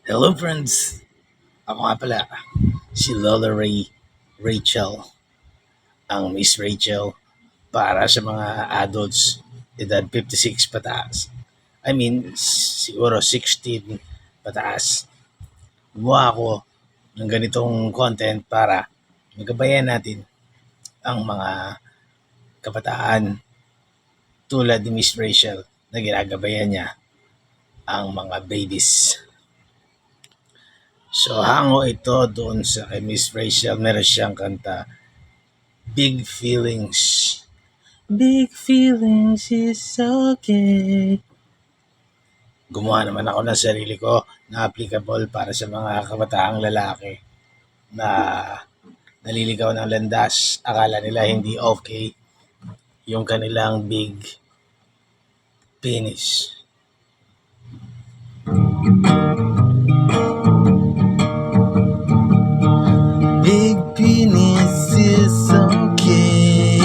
Hello friends! Ako nga pala, si Lola Rachel, ang Miss Rachel para sa mga adults edad 56 pataas. I mean, siguro 16 pataas. Gumawa ako ng ganitong content para magabayan natin ang mga kabataan tulad ni Miss Rachel na ginagabayan niya ang mga babies. So hango ito doon sa kay Miss Rachel, meron siyang kanta, Big Feelings. Big feelings is okay. Gumawa naman ako ng sarili ko na applicable para sa mga kabataang lalaki na naliligaw ng landas. Akala nila hindi okay yung kanilang big penis. Big penis is okay.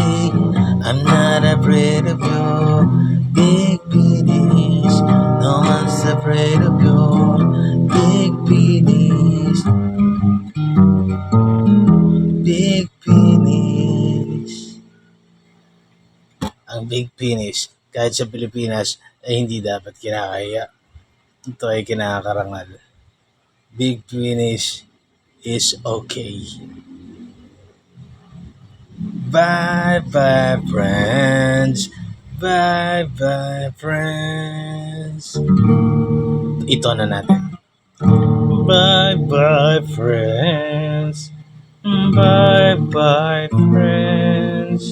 I'm not afraid of your big penis. No one's afraid of your big penis. Big penis. Ang big penis, kahit sa Pilipinas, ay hindi dapat kinakaya. Ito ay kinakarangal. Big penis is okay. Bye-bye, friends. Bye-bye, friends. Ito na natin. Bye-bye, friends. Bye-bye, friends.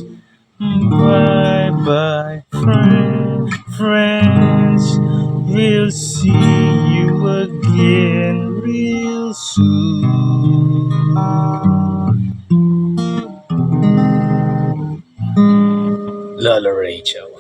Bye-bye, friends. We'll see you again real soon. Lola Rachel.